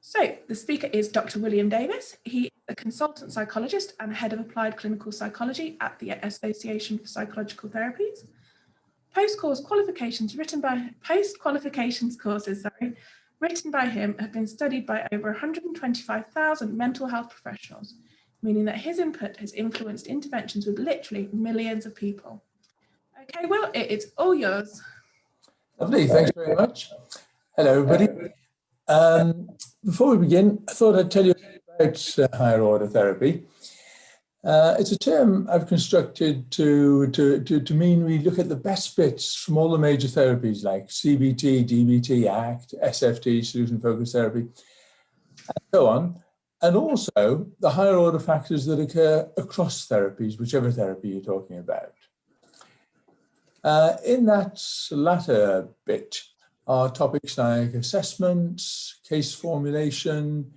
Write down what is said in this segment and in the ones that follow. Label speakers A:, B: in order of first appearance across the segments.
A: So the speaker is Dr. William Davies. He is a consultant psychologist and head of applied clinical psychology at the Association for Psychological Therapies. Post-qualifications courses written by him have been studied by over 125,000 mental health professionals, meaning that his input has influenced interventions with literally millions of people. Okay, Will, it's all yours.
B: Lovely, thanks very much. Hello, everybody. Before we begin, I thought I'd tell you about higher order therapy. It's a term I've constructed to mean we look at the best bits from all the major therapies like CBT, DBT, ACT, SFT, solution-focused therapy, and so on, and also the higher order factors that occur across therapies, whichever therapy you're talking about. In that latter bit are topics like assessment, case formulation,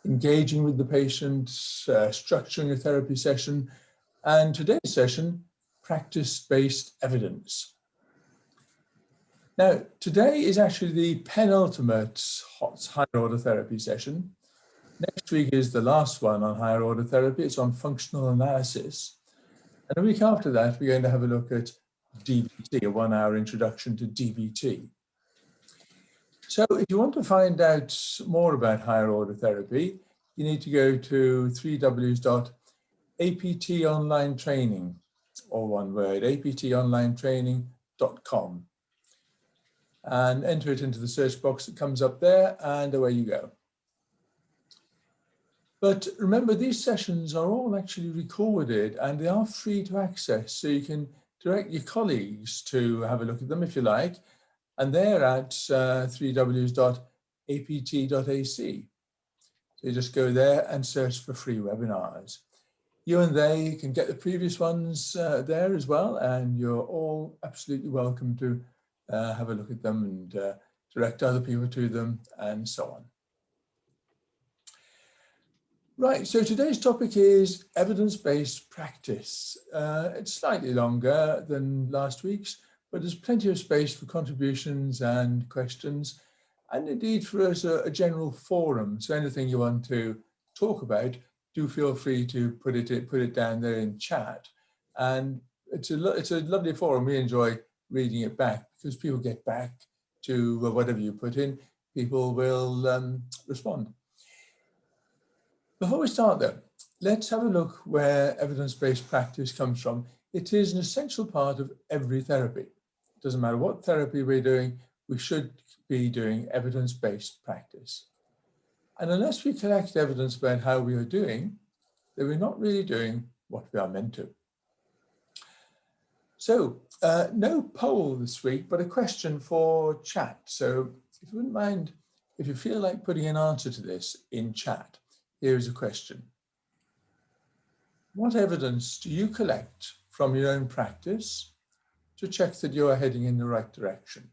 B: engaging with the patient, structuring a therapy session, and today's session, practice-based evidence. Now, today is actually the penultimate higher order therapy session. Next week is the last one on higher order therapy. It's on functional analysis. And a week after that, we're going to have a look at DBT, a 1-hour introduction to DBT. So if you want to find out more about higher order therapy, you need to go to www.aptonlinetraining, all one word, aptonlinetraining.com, and enter it into the search box that comes up there, and away you go. But remember, these sessions are all actually recorded and they are free to access, so you can direct your colleagues to have a look at them if you like. And they're at www.apt.ac. So you just go there and search for free webinars. You and they can get the previous ones there as well, and you're all absolutely welcome to have a look at them and direct other people to them and so on. Right, so today's topic is evidence-based practice. It's slightly longer than last week's, but there's plenty of space for contributions and questions, and indeed for us a general forum. So anything you want to talk about, do feel free to put it down there in chat. And it's a lovely forum. We enjoy reading it back because people get back to whatever you put in. People will respond. Before we start though, let's have a look where evidence-based practice comes from. It is an essential part of every therapy. Doesn't matter what therapy we're doing, we should be doing evidence-based practice. And unless we collect evidence about how we are doing, then we're not really doing what we are meant to. So no poll this week, but a question for chat. So if you wouldn't mind, if you feel like putting an answer to this in chat, here is a question. What evidence do you collect from your own practice to check that you are heading in the right direction?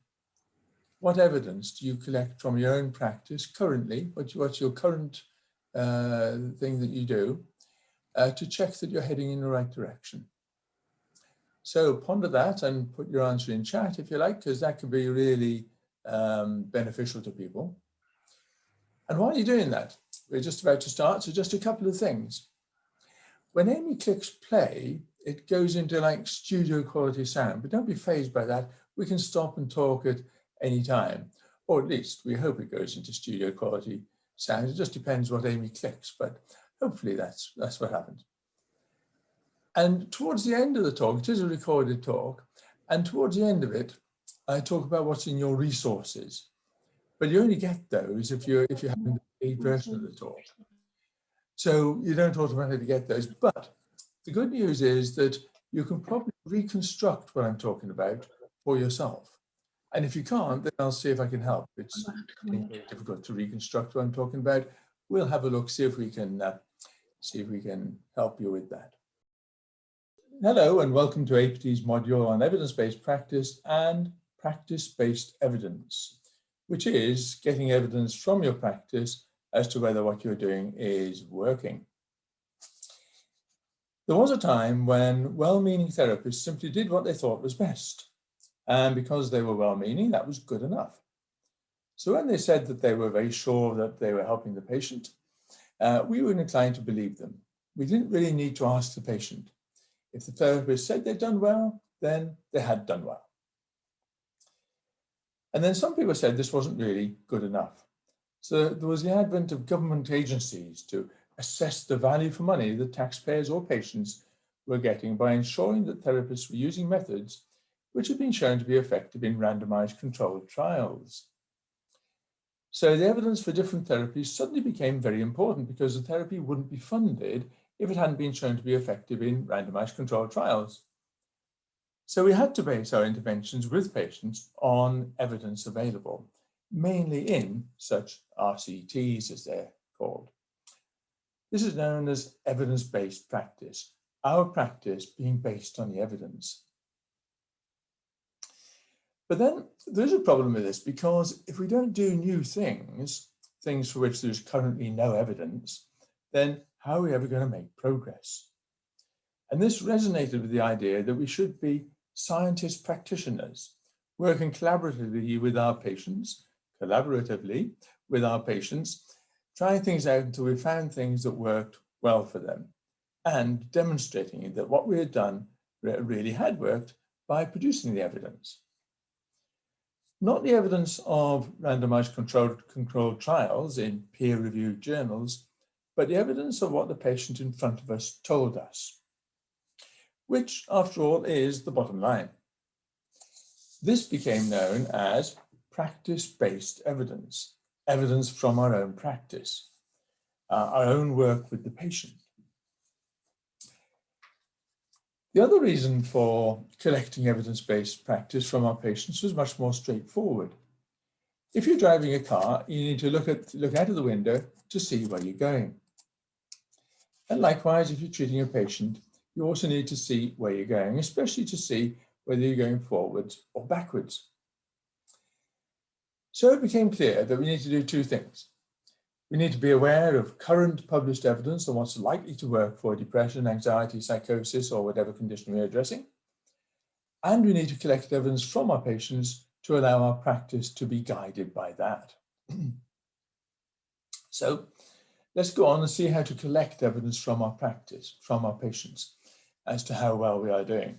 B: What evidence do you collect from your own practice currently? What's your current thing that you do to check that you're heading in the right direction? So ponder that and put your answer in chat if you like, because that can be really beneficial to people. And while you're doing that, we're just about to start, so just a couple of things. When Amy clicks play, it goes into like studio quality sound, but don't be fazed by that. We can stop and talk at any time, or at least we hope it goes into studio quality sound. It just depends what Amy clicks, but hopefully that's what happens. And towards the end of the talk, it is a recorded talk, and towards the end of it, I talk about what's in your resources. But you only get those if you're having the paid version of the talk. So you don't automatically get those, but the good news is that you can probably reconstruct what I'm talking about for yourself. And if you can't, then I'll see if I can help. It's very difficult to reconstruct what I'm talking about. We'll have a look, see if we can help you with that. Hello, and welcome to APT's module on evidence-based practice and practice-based evidence, which is getting evidence from your practice as to whether what you're doing is working. There was a time when well-meaning therapists simply did what they thought was best. And because they were well-meaning, that was good enough. So when they said that they were very sure that they were helping the patient, we were inclined to believe them. We didn't really need to ask the patient. If the therapist said they'd done well, then they had done well. And then some people said this wasn't really good enough. So there was the advent of government agencies to assess the value for money that taxpayers or patients were getting by ensuring that therapists were using methods which had been shown to be effective in randomized controlled trials. So the evidence for different therapies suddenly became very important because the therapy wouldn't be funded if it hadn't been shown to be effective in randomized controlled trials. So we had to base our interventions with patients on evidence available, mainly in such RCTs as they're called. This is known as evidence-based practice, our practice being based on the evidence. But then there's a problem with this because if we don't do new things, things for which there's currently no evidence, then how are we ever going to make progress? And this resonated with the idea that we should be scientist practitioners, working collaboratively with our patients, trying things out until we found things that worked well for them, and demonstrating that what we had done really had worked by producing the evidence. Not the evidence of randomized controlled trials in peer-reviewed journals, but the evidence of what the patient in front of us told us, which, after all, is the bottom line. This became known as practice-based evidence, evidence from our own practice, our own work with the patient. The other reason for collecting evidence-based practice from our patients was much more straightforward. If you're driving a car, you need to look out of the window to see where you're going. And likewise, if you're treating a patient, you also need to see where you're going, especially to see whether you're going forwards or backwards. So it became clear that we need to do two things. We need to be aware of current published evidence on what's likely to work for depression, anxiety, psychosis, or whatever condition we're addressing. And we need to collect evidence from our patients to allow our practice to be guided by that. So let's go on and see how to collect evidence from our practice, from our patients, as to how well we are doing.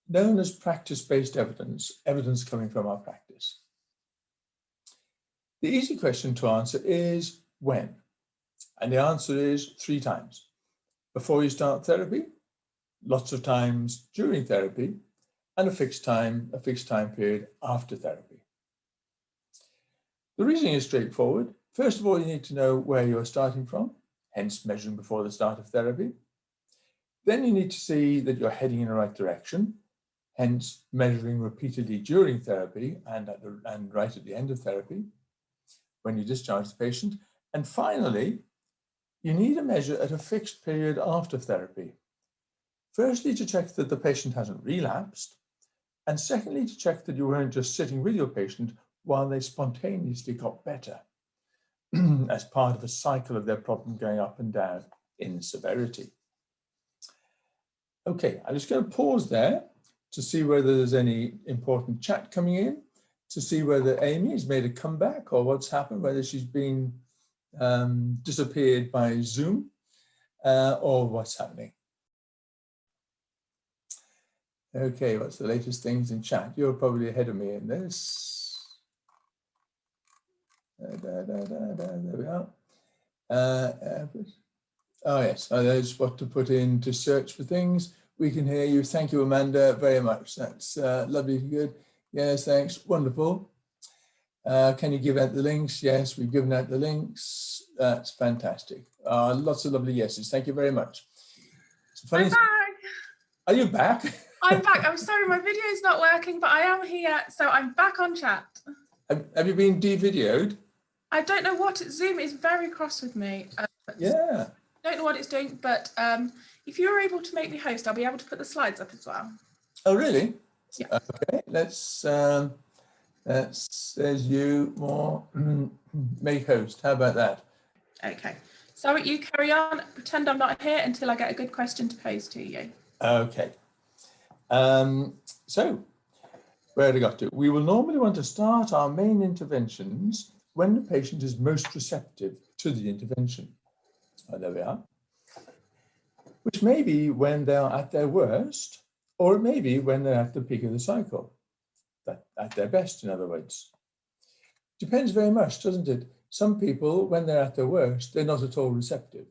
B: Known as practice-based evidence, evidence coming from our practice. The easy question to answer is when? And the answer is 3 times. Before you start therapy, lots of times during therapy, and a fixed time period after therapy. The reasoning is straightforward. First of all, you need to know where you're starting from, hence measuring before the start of therapy. Then you need to see that you're heading in the right direction, hence measuring repeatedly during therapy and right at the end of therapy, when you discharge the patient. And finally, you need a measure at a fixed period after therapy. Firstly, to check that the patient hasn't relapsed, and secondly, to check that you weren't just sitting with your patient while they spontaneously got better as part of a cycle of their problem going up and down in severity. Okay, I'm just going to pause there to see whether there's any important chat coming in, to see whether Amy has made a comeback or what's happened, whether she's been disappeared by Zoom or what's happening. Okay, what's the latest things in chat? You're probably ahead of me in this. There we are. Oh yes, there's what to put in to search for things. We can hear you. Thank you, Amanda, very much. That's lovely, good. Yes, thanks, wonderful. Can you give out the links? Yes, we've given out the links. That's fantastic. Lots of lovely yeses. Thank you very much.
A: I'm back.
B: Are you back?
A: I'm back. I'm sorry, my video is not working, but I am here. So I'm back on chat.
B: Have you been de-videoed?
A: I don't know what, Zoom is very cross with me.
B: Yeah.
A: Don't know what it's doing, but if you're able to make me host, I'll be able to put the slides up as well.
B: Oh, really?
A: Yeah.
B: Okay, let's there's you more make host. How about that?
A: Okay. So you carry on, pretend I'm not here until I get a good question to pose to you.
B: Okay. So Where have I got to? We will normally want to start our main interventions when the patient is most receptive to the intervention. Oh, there we are. Which may be when they are at their worst, or it may be when they're at the peak of the cycle, at their best, in other words. Depends very much, doesn't it? Some people, when they're at their worst, they're not at all receptive.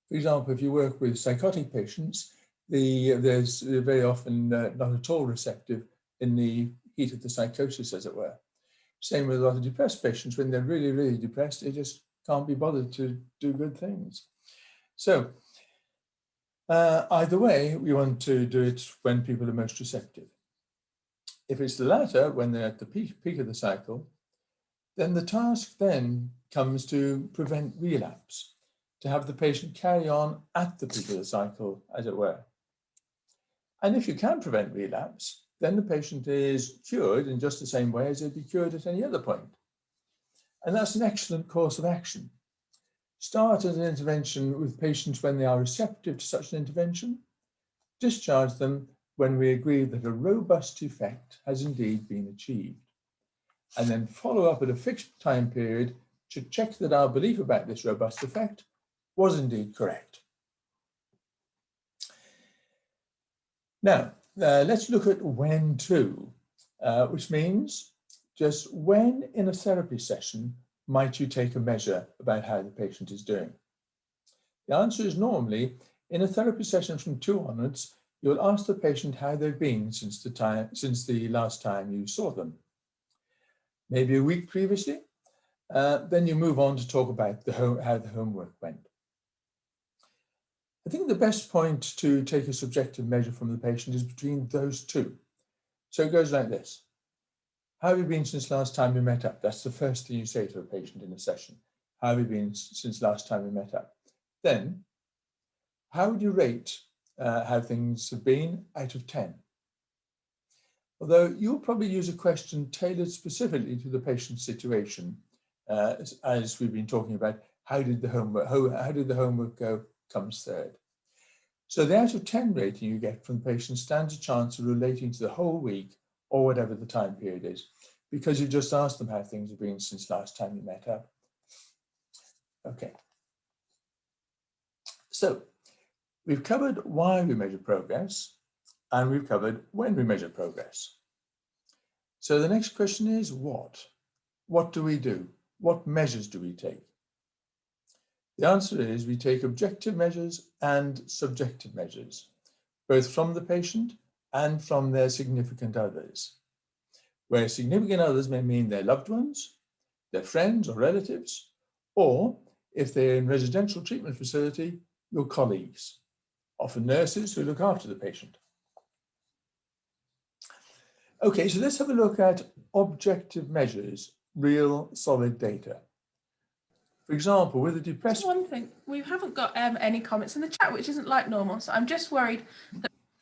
B: For example, if you work with psychotic patients, they're very often not at all receptive in the heat of the psychosis, as it were. Same with a lot of depressed patients. When they're really, really depressed, they just can't be bothered to do good things. So either way, we want to do it when people are most receptive. If it's the latter, when they're at the peak of the cycle, then the task then comes to prevent relapse, to have the patient carry on at the peak of the cycle, as it were. And if you can prevent relapse, then the patient is cured in just the same way as they'd be cured at any other point. And that's an excellent course of action. Start an intervention with patients when they are receptive to such an intervention. Discharge them when we agree that a robust effect has indeed been achieved. And then follow up at a fixed time period to check that our belief about this robust effect was indeed correct. Now, let's look at when to, which means just when in a therapy session might you take a measure about how the patient is doing? The answer is normally in a therapy session from 2 onwards, you'll ask the patient how they've been since the last time you saw them. Maybe a week previously, then you move on to talk about how the homework went. I think the best point to take a subjective measure from the patient is between those two. So it goes like this. How have you been since last time we met up? That's the first thing you say to a patient in a session. How have you been since last time we met up? Then, how would you rate how things have been out of 10? Although you'll probably use a question tailored specifically to the patient's situation, as we've been talking about, how did the homework go, comes third. So the out of 10 rating you get from the patient stands a chance of relating to the whole week or whatever the time period is, because you just asked them how things have been since last time you met up. Okay. So we've covered why we measure progress, and we've covered when we measure progress. So the next question is what? What do we do? What measures do we take? The answer is we take objective measures and subjective measures, both from the patient and from their significant others. Where significant others may mean their loved ones, their friends or relatives, or if they're in residential treatment facility, your colleagues, often nurses who look after the patient. Okay, so let's have a look at objective measures, real solid data. For example, with a depressed...
A: Just one thing, we haven't got any comments in the chat, which isn't like normal. So I'm just worried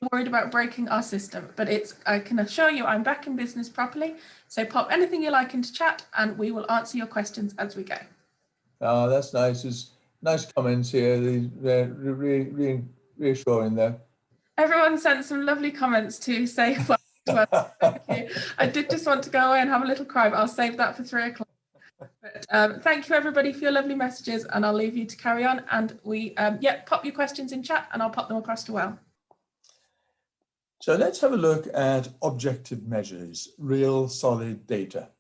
A: about breaking our system, but I can assure you I'm back in business properly. So pop anything you like into chat and we will answer your questions as we go.
B: Oh, that's nice. There's nice comments here. They're reassuring there.
A: Everyone sent some lovely comments to say, well, thank you. I did just want to go away and have a little cry, but I'll save that for 3 o'clock. But thank you everybody for your lovely messages, and I'll leave you to carry on. And pop your questions in chat and I'll pop them across to Well.
B: So let's have a look at objective measures, real solid data.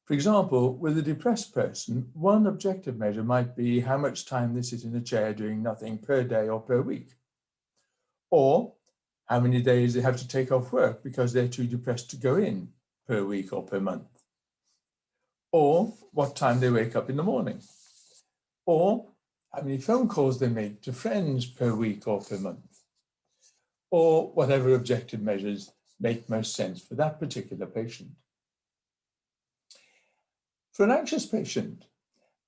B: For example, with a depressed person, one objective measure might be how much time they sit in a chair doing nothing per day or per week. Or how many days they have to take off work because they're too depressed to go in per week or per month. Or what time they wake up in the morning. Or how many phone calls they make to friends per week or per month. Or whatever objective measures make most sense for that particular patient. For an anxious patient,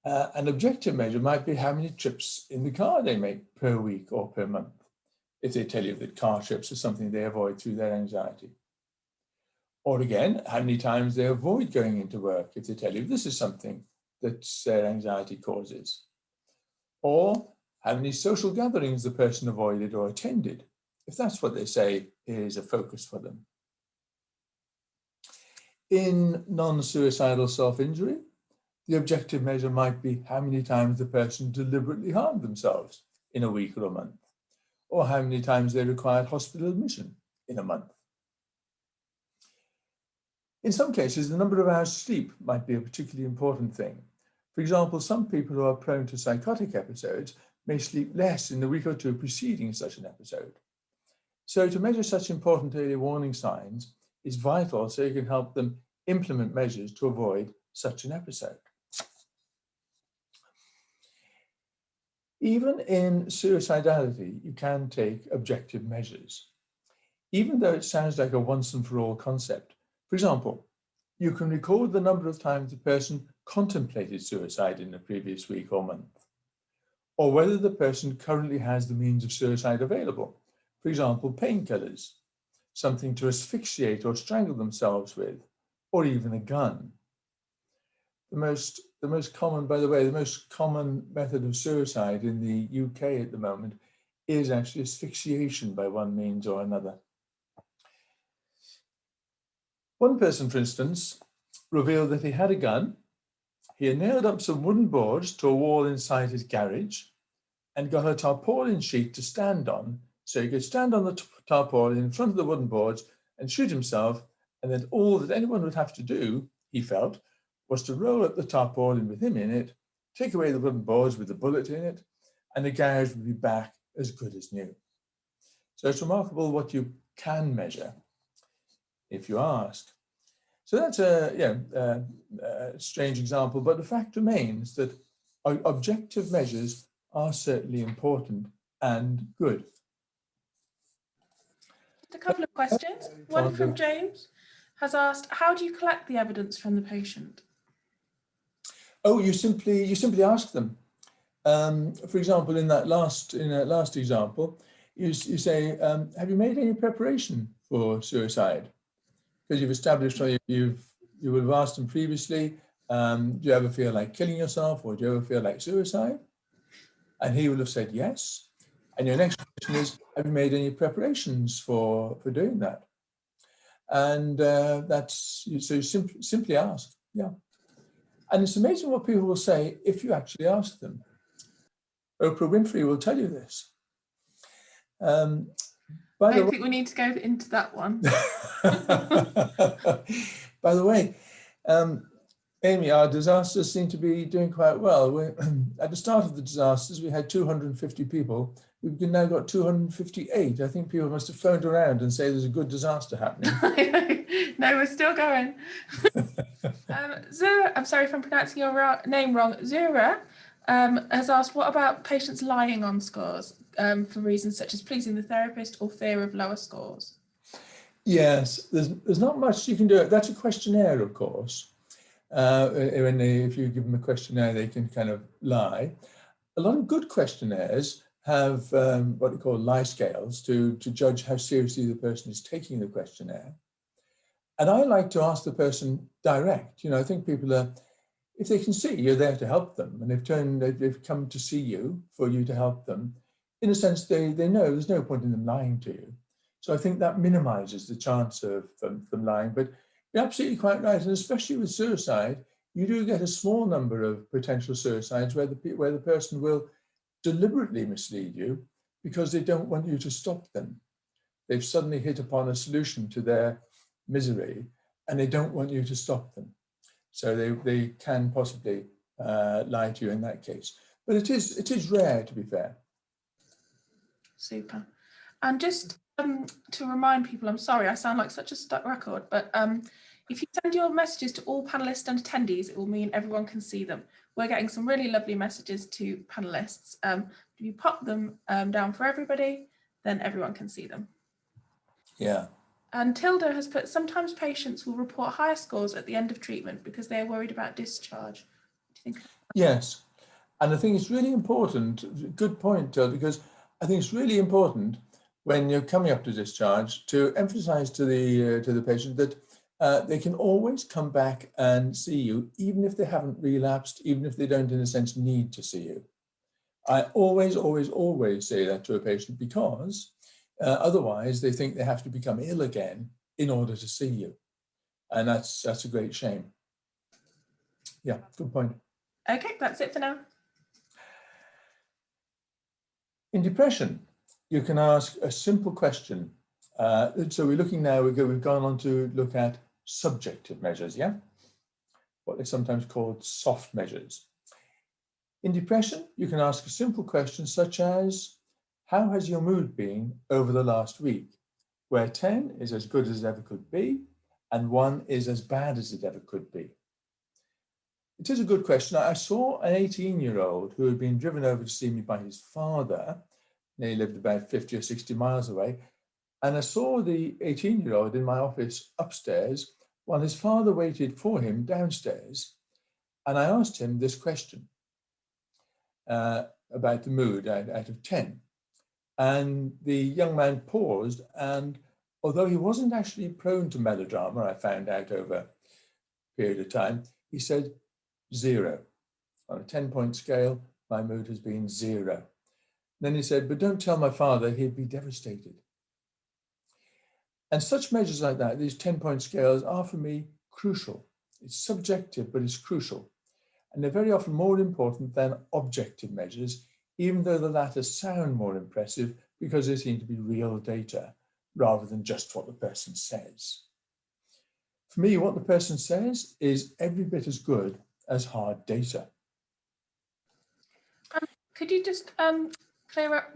B: an objective measure might be how many trips in the car they make per week or per month, if they tell you that car trips are something they avoid through their anxiety. Or again, how many times they avoid going into work, if they tell you this is something that their anxiety causes. Or how many social gatherings the person avoided or attended, if that's what they say is a focus for them. In non-suicidal self-injury, the objective measure might be how many times the person deliberately harmed themselves in a week or a month, or how many times they required hospital admission in a month. In some cases, the number of hours sleep might be a particularly important thing. For example, some people who are prone to psychotic episodes may sleep less in the week or two preceding such an episode. So to measure such important early warning signs is vital so you can help them implement measures to avoid such an episode. Even in suicidality, you can take objective measures, even though it sounds like a once and for all concept. For example, you can record the number of times the person contemplated suicide in the previous week or month, or whether the person currently has the means of suicide available. For example, painkillers, something to asphyxiate or strangle themselves with, or even a gun. The most common, by the way, the most common method of suicide in the UK at the moment is actually asphyxiation by one means or another. One person, for instance, revealed that he had a gun. He had nailed up some wooden boards to a wall inside his garage and got a tarpaulin sheet to stand on, so he could stand on the tarpaulin in front of the wooden boards and shoot himself, and then all that anyone would have to do, he felt, was to roll up the tarpaulin with him in it, take away the wooden boards with the bullet in it, and the garage would be back as good as new. So it's remarkable what you can measure if you ask. So that's a strange example, but the fact remains that objective measures are certainly important and good.
A: A couple of questions. One from James has asked, how do you collect the evidence from the patient?
B: Oh, you simply ask them. For example, in that last example, you say, have you made any preparation for suicide? Because you've established, you would have asked them previously, do you ever feel like killing yourself, or do you ever feel like suicide? And he will have said yes. And your next question is, have you made any preparations for doing that? And that's, so you simply ask, yeah. And it's amazing what people will say if you actually ask them. Oprah Winfrey will tell you this.
A: I don't think we need to go into that one.
B: By the way, Amy, our disasters seem to be doing quite well. At the start of the disasters, we had 250 people. We've now got 258. I think people must have phoned around and say there's a good disaster happening.
A: No, we're still going. Zura, I'm sorry if I'm pronouncing your name wrong. Zura has asked, what about patients lying on scores for reasons such as pleasing the therapist or fear of lower scores?
B: Yes, there's not much you can do. That's a questionnaire, of course. If you give them a questionnaire, they can kind of lie. A lot of good questionnaires have what we call lie scales to judge how seriously the person is taking the questionnaire. And I like to ask the person direct. I think people are, if they can see you're there to help them, and they've come to see you for you to help them, in a sense, they know there's no point in them lying to you. So I think that minimizes the chance of them lying. But you're absolutely quite right, and especially with suicide, you do get a small number of potential suicides where the person will deliberately mislead you because they don't want you to stop them. They've suddenly hit upon a solution to their misery, and they don't want you to stop them. So they can possibly lie to you in that case. But it is rare, to be fair.
A: Super. And just to remind people, I'm sorry, I sound like such a stuck record, but if you send your messages to all panelists and attendees, it will mean everyone can see them. We're getting some really lovely messages to panelists. If you pop them down for everybody, then everyone can see them.
B: Yeah.
A: And Tilda has put, sometimes patients will report higher scores at the end of treatment because they are worried about discharge. What do you think?
B: Yes. And I think it's really important, good point, Tilda, because I think it's really important when you're coming up to discharge to emphasize to the patient that they can always come back and see you, even if they haven't relapsed, even if they don't, in a sense, need to see you. I always, always, always say that to a patient because otherwise they think they have to become ill again in order to see you. And that's a great shame. Yeah, good point.
A: Okay, that's it for now.
B: In depression, you can ask a simple question. So we're looking now, we've gone on to look at subjective measures, yeah? What they sometimes call soft measures. In depression, you can ask a simple question such as, how has your mood been over the last week? Where 10 is as good as it ever could be, and 1 is as bad as it ever could be. It is a good question. I saw an 18-year-old who had been driven over to see me by his father. He lived about 50 or 60 miles away. And I saw the 18-year-old in my office upstairs while his father waited for him downstairs. And I asked him this question about the mood out of 10. And the young man paused, and although he wasn't actually prone to melodrama, I found out over a period of time, he said 0. On a 10-point scale, my mood has been 0. Then he said, but don't tell my father, he'd be devastated. And such measures like that, these 10-point scales, are for me crucial. It's subjective, but it's crucial. And they're very often more important than objective measures, even though the latter sound more impressive because they seem to be real data rather than just what the person says. For me, what the person says is every bit as good as hard data.
A: Could you just clear up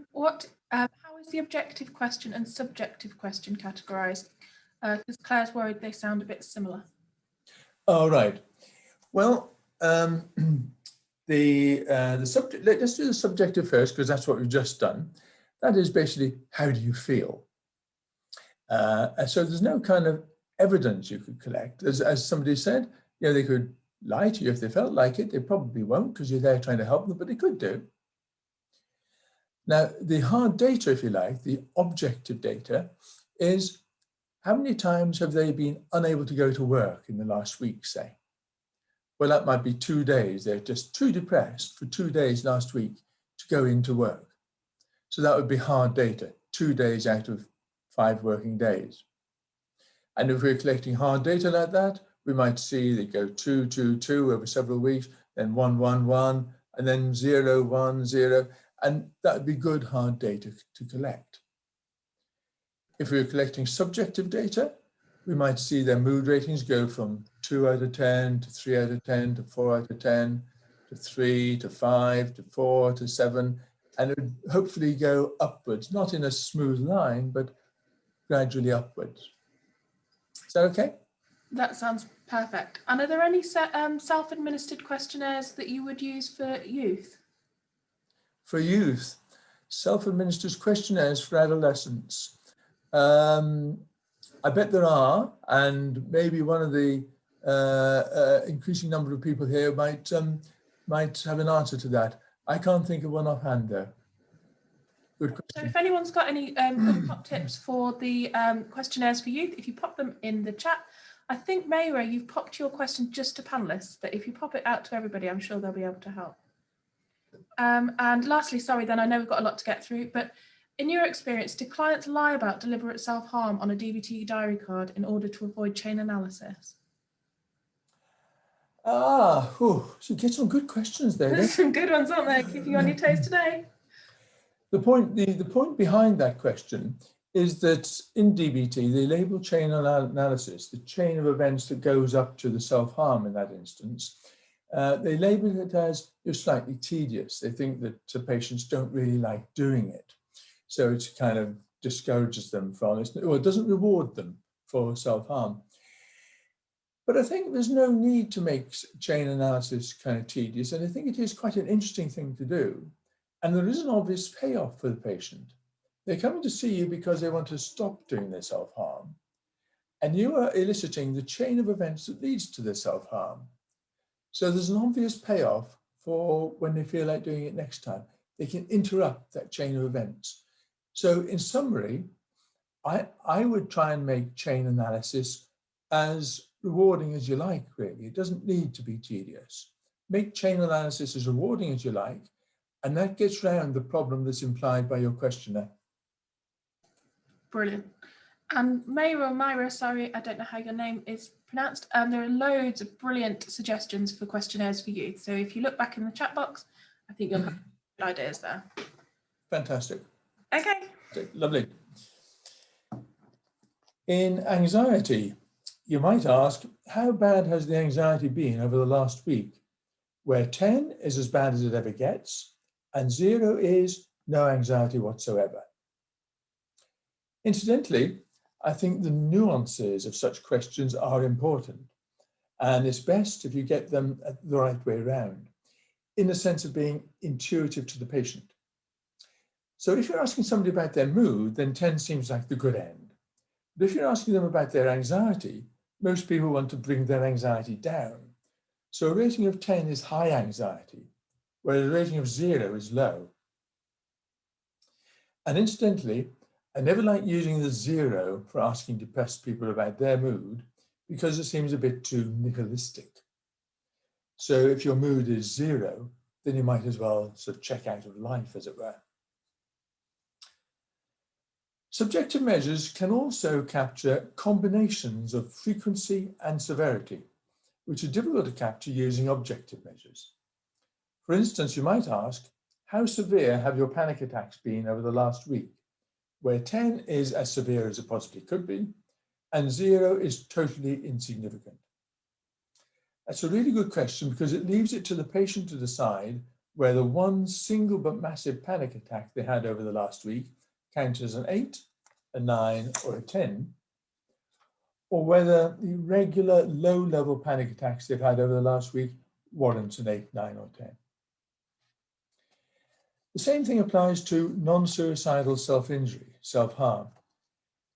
A: how is the objective question and subjective question categorized? Because Claire's worried they sound a bit similar.
B: Oh, right. Well, the subject, let's do the subjective first, because that's what we've just done. That is basically, how do you feel? So there's no kind of evidence you could collect. As somebody said, they could lie to you if they felt like it. They probably won't because you're there trying to help them, but they could do. Now, the hard data, if you like, the objective data, is how many times have they been unable to go to work in the last week, say? Well, that might be 2 days. They're just too depressed for 2 days last week to go into work. So that would be hard data, 2 days out of 5 working days. And if we're collecting hard data like that, we might see they go 2, 2, 2 over several weeks, then 1, 1, 1, and then 0, 1, 0. And that would be good hard data to collect. If we were collecting subjective data, we might see their mood ratings go from 2 out of 10 to 3 out of 10 to 4 out of 10 to 3 to 5 to 4 to 7, and it would hopefully go upwards, not in a smooth line, but gradually upwards. Is that okay?
A: That sounds perfect. And are there any self-administered questionnaires that you would use for youth?
B: For youth, self-administered questionnaires for adolescents. I bet there are, and maybe one of the increasing number of people here might have an answer to that. I can't think of one offhand, though. Good question.
A: So if anyone's got any good top tips for the questionnaires for youth, if you pop them in the chat. I think, Mayra, you've popped your question just to panelists, but if you pop it out to everybody, I'm sure they'll be able to help. And lastly, sorry, then I know we've got a lot to get through, but in your experience, do clients lie about deliberate self-harm on a DBT diary card in order to avoid chain analysis?
B: So you get some good questions there.
A: There's some good ones, aren't there? Keeping you on your toes today.
B: The point behind that question is that in DBT, they label chain analysis, the chain of events that goes up to the self-harm in that instance. They label it as slightly tedious. They think that patients don't really like doing it. So it kind of discourages them from it, or it doesn't reward them for self-harm. But I think there's no need to make chain analysis kind of tedious, and I think it is quite an interesting thing to do. And there is an obvious payoff for the patient. They're coming to see you because they want to stop doing their self-harm, and you are eliciting the chain of events that leads to their self-harm. So there's an obvious payoff for when they feel like doing it next time. They can interrupt that chain of events. So in summary, I would try and make chain analysis as rewarding as you like, really. It doesn't need to be tedious. Make chain analysis as rewarding as you like, and that gets around the problem that's implied by your questionnaire.
A: Brilliant. And Myra, sorry, I don't know how your name is pronounced. There are loads of brilliant suggestions for questionnaires for youth. So if you look back in the chat box, I think you'll have good ideas there.
B: Fantastic.
A: Okay.
B: Lovely. In anxiety, you might ask, how bad has the anxiety been over the last week? Where 10 is as bad as it ever gets, and 0 is no anxiety whatsoever. Incidentally, I think the nuances of such questions are important, and it's best if you get them the right way around, in the sense of being intuitive to the patient. So if you're asking somebody about their mood, then 10 seems like the good end. But if you're asking them about their anxiety, most people want to bring their anxiety down. So a rating of 10 is high anxiety, whereas a rating of 0 is low. And incidentally, I never like using the 0 for asking depressed people about their mood because it seems a bit too nihilistic. So if your mood is 0, then you might as well sort of check out of life, as it were. Subjective measures can also capture combinations of frequency and severity, which are difficult to capture using objective measures. For instance, you might ask, how severe have your panic attacks been over the last week? Where 10 is as severe as it possibly could be, and 0 is totally insignificant. That's a really good question because it leaves it to the patient to decide whether one single but massive panic attack they had over the last week counts as an 8, a 9, or a 10, or whether the regular low-level panic attacks they've had over the last week warrants an 8, 9, or 10. The same thing applies to non-suicidal self-injury, self-harm.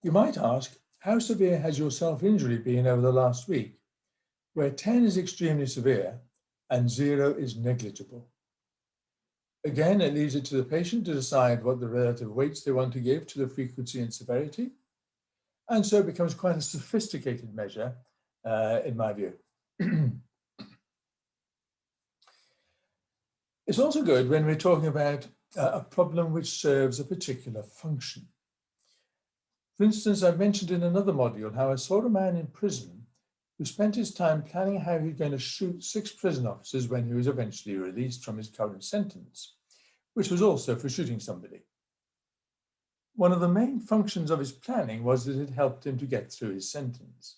B: You might ask, how severe has your self-injury been over the last week? Where 10 is extremely severe and 0 is negligible. Again, it leaves it to the patient to decide what the relative weights they want to give to the frequency and severity. And so it becomes quite a sophisticated measure, in my view. It's also good when we're talking about a problem which serves a particular function. For instance, I mentioned in another module how I saw a man in prison who spent his time planning how he was going to shoot 6 prison officers when he was eventually released from his current sentence, which was also for shooting somebody. One of the main functions of his planning was that it helped him to get through his sentence.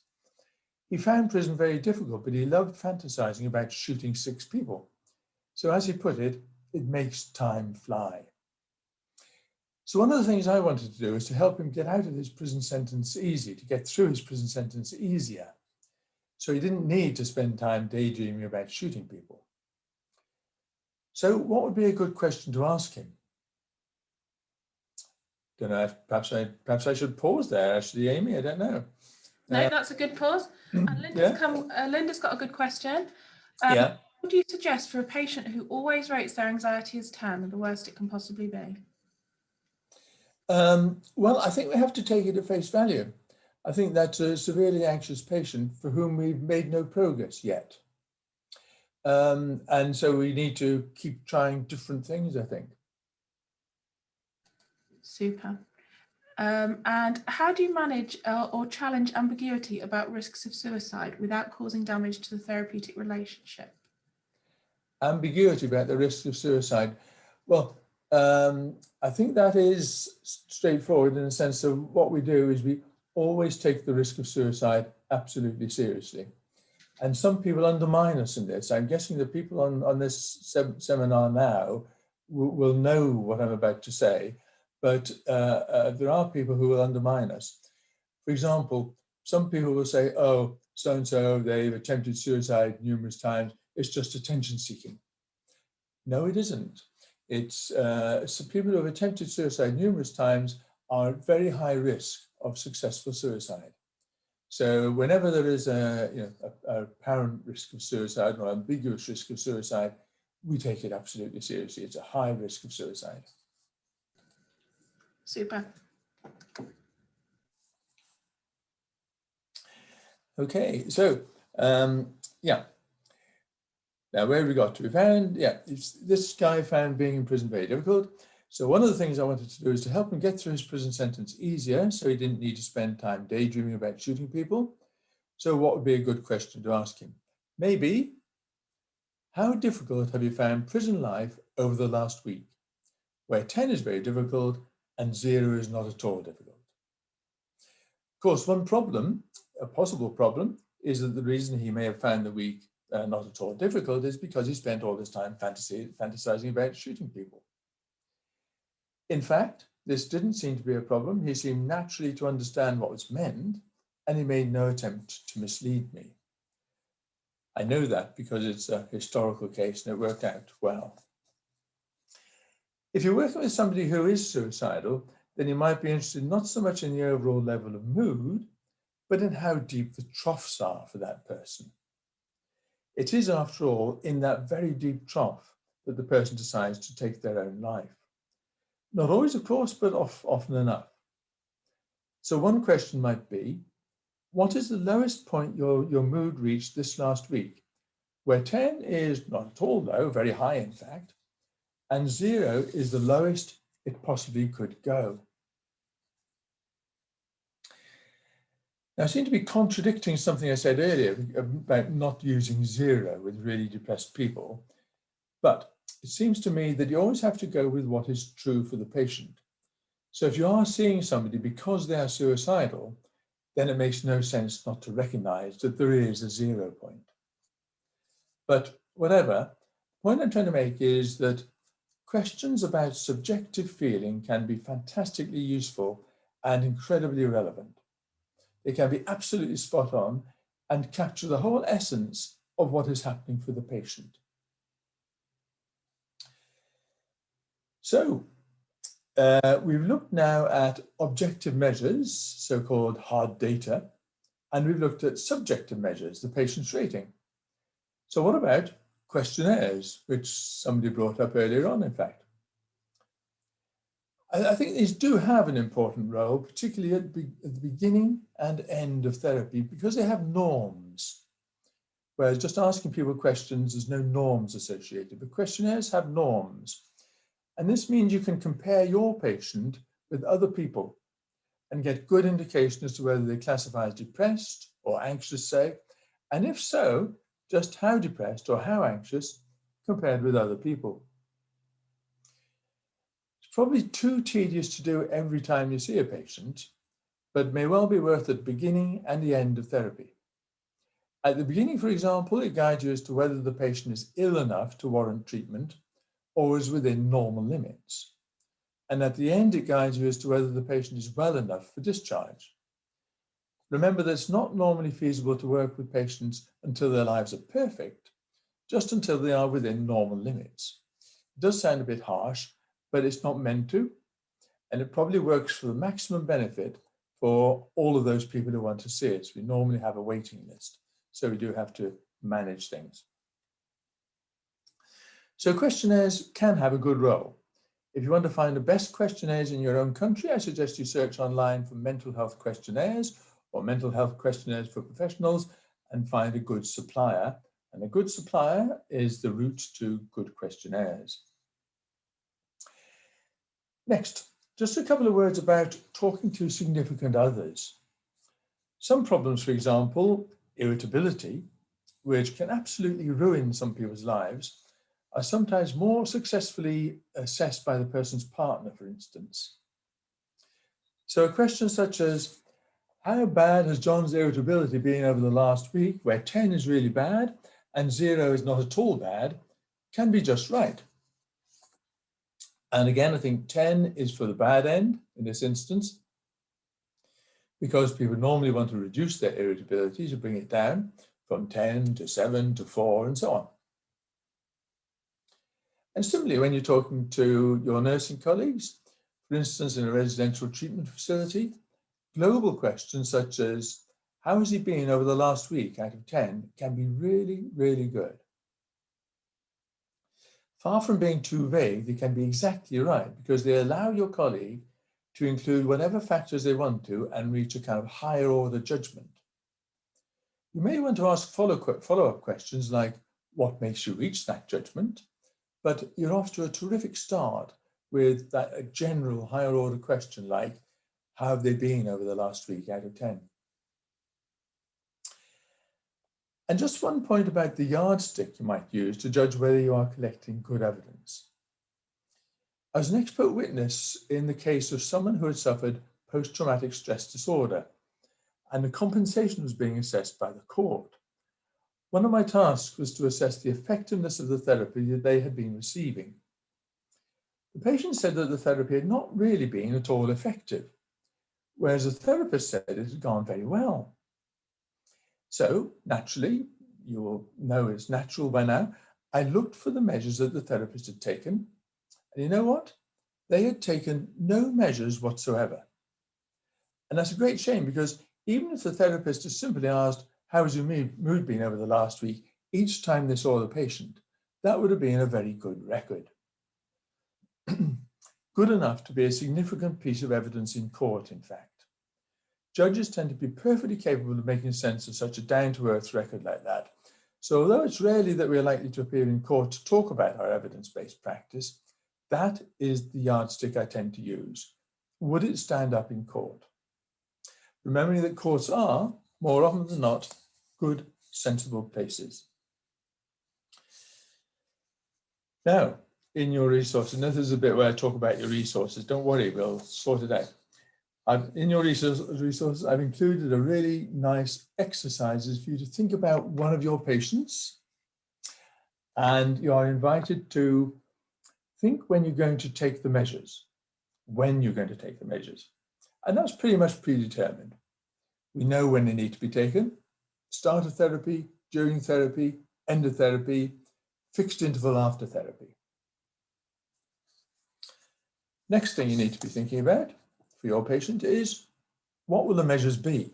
B: He found prison very difficult, but he loved fantasizing about shooting 6 people. So as he put it, it makes time fly. So one of the things I wanted to do is to help him get out of his prison sentence easy, to get through his prison sentence easier. So he didn't need to spend time daydreaming about shooting people. So what would be a good question to ask him? Don't know, perhaps I should pause there, actually, Amy, I don't know.
A: No, that's a good pause. Linda's got a good question.
B: Yeah.
A: What do you suggest for a patient who always rates their anxiety as 10 and the worst it can possibly be?
B: Well, I think we have to take it at face value. I think that's a severely anxious patient for whom we've made no progress yet. And so we need to keep trying different things, I think.
A: Super. And how do you manage or challenge ambiguity about risks of suicide without causing damage to the therapeutic relationship?
B: Ambiguity about the risk of suicide. Well, I think that is straightforward in the sense of what we do is we always take the risk of suicide absolutely seriously. And some people undermine us in this. I'm guessing the people on this seminar now will know what I'm about to say, but there are people who will undermine us. For example, some people will say, oh, so-and-so, they've attempted suicide numerous times. It's just attention seeking. No, it isn't. It's so people who have attempted suicide numerous times are at very high risk of successful suicide. So whenever there is a apparent risk of suicide or ambiguous risk of suicide, we take it absolutely seriously. It's a high risk of suicide.
A: Super.
B: Okay, so yeah. Now where have we got to? We found, this guy found being in prison very difficult. So one of the things I wanted to do is to help him get through his prison sentence easier, so he didn't need to spend time daydreaming about shooting people. So what would be a good question to ask him? Maybe, how difficult have you found prison life over the last week, where 10 is very difficult and 0 is not at all difficult? Of course, one problem, a possible problem, is that the reason he may have found the week not at all difficult is because he spent all this time fantasizing about shooting people. In fact, this didn't seem to be a problem. He seemed naturally to understand what was meant, and he made no attempt to mislead me. I know that because it's a historical case and it worked out well. If you're working with somebody who is suicidal, then you might be interested not so much in the overall level of mood, but in how deep the troughs are for that person. It is, after all, in that very deep trough that the person decides to take their own life. Not always, of course, but often enough. So one question might be, what is the lowest point your mood reached this last week, where 10 is not at all low, very high in fact, and 0 is the lowest it possibly could go? Now, I seem to be contradicting something I said earlier about not using 0 with really depressed people, but it seems to me that you always have to go with what is true for the patient. So if you are seeing somebody because they are suicidal, then it makes no sense not to recognize that there is a 0 point. But whatever, the point I'm trying to make is that questions about subjective feeling can be fantastically useful and incredibly relevant. They can be absolutely spot on and capture the whole essence of what is happening for the patient. So we've looked now at objective measures, so-called hard data, and we've looked at subjective measures, the patient's rating. So what about questionnaires, which somebody brought up earlier on, in fact? I think these do have an important role, particularly at the beginning and end of therapy, because they have norms. Whereas just asking people questions, there's no norms associated, but questionnaires have norms. And this means you can compare your patient with other people and get good indication as to whether they classify as depressed or anxious, say, and if so, just how depressed or how anxious compared with other people. Probably too tedious to do every time you see a patient, but may well be worth at the beginning and the end of therapy. At the beginning, for example, it guides you as to whether the patient is ill enough to warrant treatment or is within normal limits. And at the end, it guides you as to whether the patient is well enough for discharge. Remember that it's not normally feasible to work with patients until their lives are perfect, just until they are within normal limits. It does sound a bit harsh, but it's not meant to, and it probably works for the maximum benefit for all of those people who want to see it. So we normally have a waiting list, so we do have to manage things. So questionnaires can have a good role. If you want to find the best questionnaires in your own country, I suggest you search online for mental health questionnaires or mental health questionnaires for professionals and find a good supplier. And a good supplier is the route to good questionnaires. Next, just a couple of words about talking to significant others. Some problems, for example, irritability, which can absolutely ruin some people's lives, are sometimes more successfully assessed by the person's partner, for instance. So a question such as, how bad has John's irritability been over the last week, where 10 is really bad and 0 is not at all bad, can be just right. And again, I think 10 is for the bad end in this instance, because people normally want to reduce their irritability to bring it down from 10 to 7 to 4 and so on. And similarly, when you're talking to your nursing colleagues, for instance, in a residential treatment facility, global questions such as, how has he been over the last week out of 10 can be really, really good. Far from being too vague, they can be exactly right because they allow your colleague to include whatever factors they want to and reach a kind of higher order judgment. You may want to ask follow-up questions like, what makes you reach that judgment? But you're off to a terrific start with that general higher order question like, how have they been over the last week out of 10? And just one point about the yardstick you might use to judge whether you are collecting good evidence. I was an expert witness in the case of someone who had suffered post-traumatic stress disorder, and the compensation was being assessed by the court. One of my tasks was to assess the effectiveness of the therapy that they had been receiving. The patient said that the therapy had not really been at all effective, whereas the therapist said it had gone very well. So, naturally, you will know it's natural by now, I looked for the measures that the therapist had taken, and you know what? They had taken no measures whatsoever. And that's a great shame, because even if the therapist had simply asked, how has your mood been over the last week, each time they saw the patient, that would have been a very good record. Good enough to be a significant piece of evidence in court, in fact. Judges tend to be perfectly capable of making sense of such a down-to-earth record like that. So although it's rarely that we're likely to appear in court to talk about our evidence-based practice, that is the yardstick I tend to use. Would it stand up in court? Remembering that courts are, more often than not, good, sensible places. Now, in your resources, now this is a bit where I talk about your resources. Don't worry, we'll sort it out. In your resources, I've included a really nice exercises for you to think about one of your patients, and you are invited to think when you're going to take the measures, and that's pretty much predetermined. We know when they need to be taken: start of therapy, during therapy, end of therapy, fixed interval after therapy. Next thing you need to be thinking about for your patient is, what will the measures be?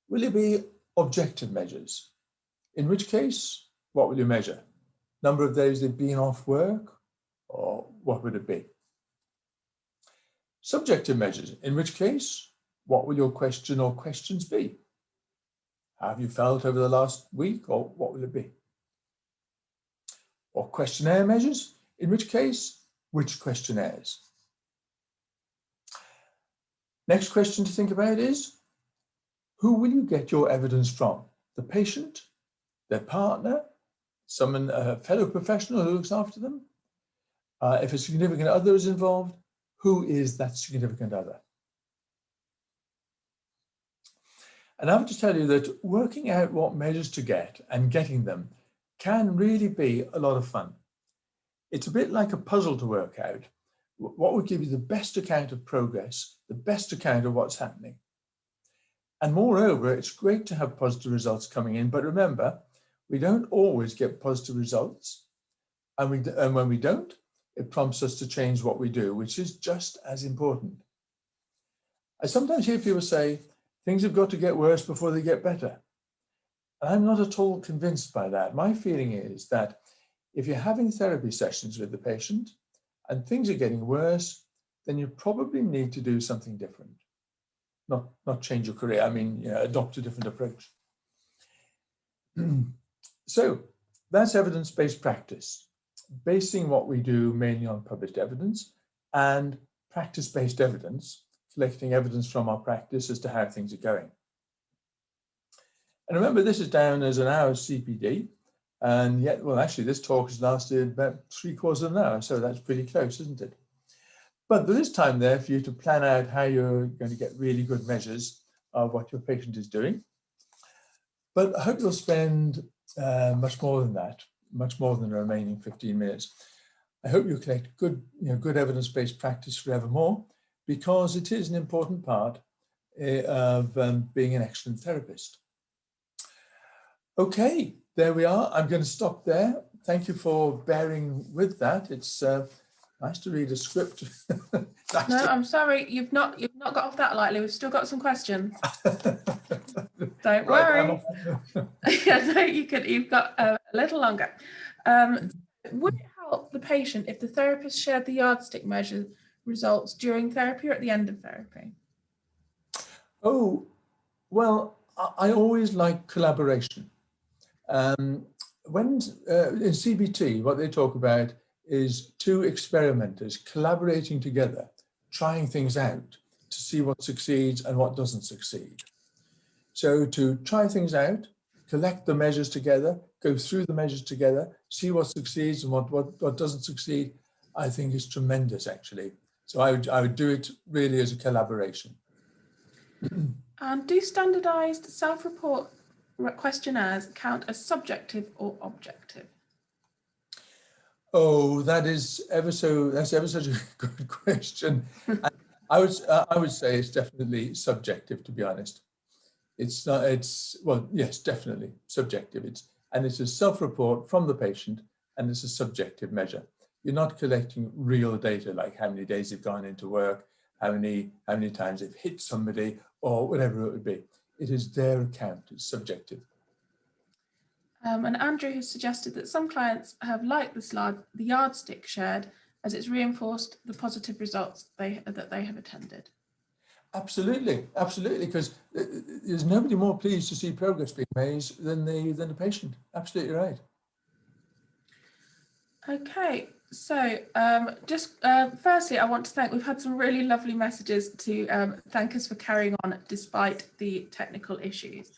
B: Will it be objective measures? In which case, what will you measure? Number of days they've been off work, or what would it be? Subjective measures, in which case, what will your question or questions be? How have you felt over the last week, or what will it be? Or questionnaire measures, in which case, which questionnaires? Next question to think about is, who will you get your evidence from? The patient, their partner, someone, a fellow professional who looks after them? If a significant other is involved, who is that significant other? And I have to tell you that working out what measures to get and getting them can really be a lot of fun. It's a bit like a puzzle to work out. What would give you the best account of progress, the best account of what's happening? And moreover, it's great to have positive results coming in, but remember, we don't always get positive results. And when we don't, it prompts us to change what we do, which is just as important. I sometimes hear people say, things have got to get worse before they get better. And I'm not at all convinced by that. My feeling is that if you're having therapy sessions with the patient and things are getting worse, then you probably need to do something different. Not change your career, I mean, adopt a different approach. So that's evidence-based practice, basing what we do mainly on published evidence, and practice-based evidence, collecting evidence from our practice as to how things are going. And remember, this is down as an hour's CPD, and yet, well, actually, this talk has lasted about 3/4 of an hour, so that's pretty close, isn't it? But there is time there for you to plan out how you're going to get really good measures of what your patient is doing. But I hope you'll spend much more than that, much more than the remaining 15 minutes. I hope you collect good, good evidence-based practice forevermore, because it is an important part of being an excellent therapist. Okay, there we are. I'm going to stop there. Thank you for bearing with that. It's nice to read a script.
A: I'm sorry, you've not got off that lightly. We've still got some questions. Don't worry. Yeah, no, you've got a little longer. Would it help the patient if the therapist shared the yardstick measure results during therapy or at the end of therapy?
B: Oh, well, I always like collaboration. When in CBT, what they talk about is two experimenters collaborating together, trying things out to see what succeeds and what doesn't succeed. So to try things out, collect the measures together, go through the measures together, see what succeeds and what doesn't succeed, I think is tremendous, actually. So I would do it really as a collaboration.
A: And do standardised self-report questionnaires count as subjective or objective?
B: Oh, that's ever such a good question. I would say it's definitely subjective, to be honest. It's not, well, yes, definitely subjective. And it's a self-report from the patient, and it's a subjective measure. You're not collecting real data like how many days they've gone into work, how many times they've hit somebody, or whatever it would be. It is their account. It's subjective.
A: And Andrew has suggested that some clients have liked the yardstick shared, as it's reinforced the positive results that they have attended.
B: Absolutely, absolutely, because there's nobody more pleased to see progress being made than the patient. Absolutely right.
A: Okay, so firstly, I want to thank, we've had some really lovely messages to thank us for carrying on despite the technical issues.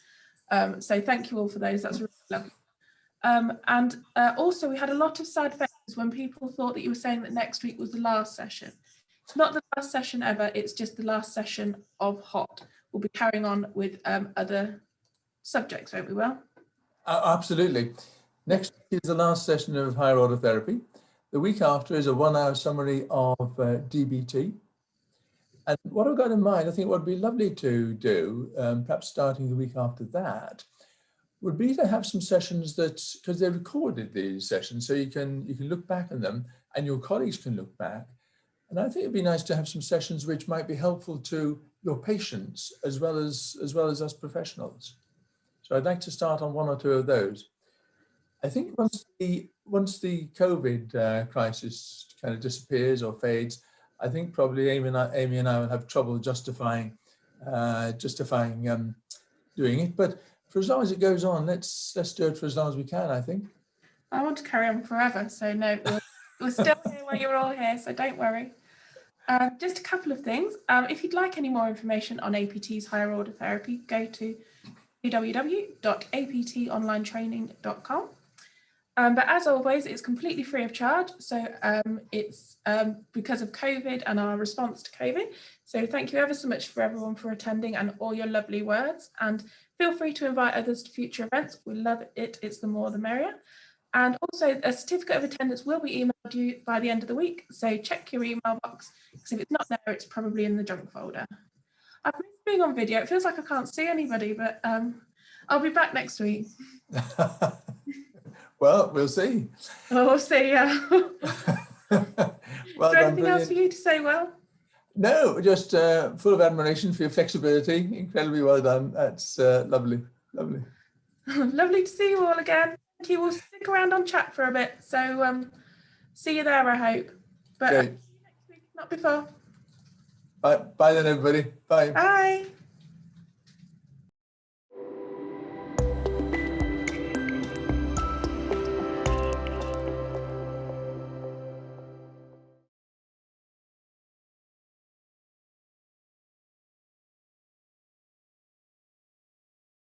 A: So thank you all for those, that's really lovely. And also we had a lot of sad faces when people thought that you were saying that next week was the last session. It's not the last session ever, it's just the last session of HOT. We'll be carrying on with other subjects, won't we, Will?
B: Absolutely. Next week is the last session of higher order therapy. The week after is a 1-hour summary of DBT. And what I've got in mind, I think what would be lovely to do, perhaps starting the week after that, would be to have some sessions that, because they recorded these sessions, so you can look back on them and your colleagues can look back. And I think it'd be nice to have some sessions which might be helpful to your patients as well as us professionals. So I'd like to start on 1 or 2 of those. I think once the COVID crisis kind of disappears or fades, I think probably Amy and I will have trouble justifying doing it. But for as long as it goes on, let's do it for as long as we can, I think.
A: I want to carry on forever, so no, we're still here while you're all here, so don't worry. Just a couple of things. If you'd like any more information on APT's higher order therapy, go to www.aptonlinetraining.com. But as always, it's completely free of charge. So it's because of COVID and our response to COVID. So thank you ever so much for everyone for attending and all your lovely words. And feel free to invite others to future events. We love it. It's the more the merrier. And also a certificate of attendance will be emailed you by the end of the week. So check your email box, because if it's not there, it's probably in the junk folder. I've missed being on video. It feels like I can't see anybody, but I'll be back next week.
B: Well, we'll see.
A: Oh, we'll see, yeah.
B: Well
A: Is there anything else for you to say, Will?
B: No, just full of admiration for your flexibility. Incredibly well done. That's lovely, lovely.
A: Lovely to see you all again. Thank you. We'll stick around on chat for a bit. So see you there, I hope. But see you next week, not before.
B: Bye then, everybody. Bye.
A: Bye.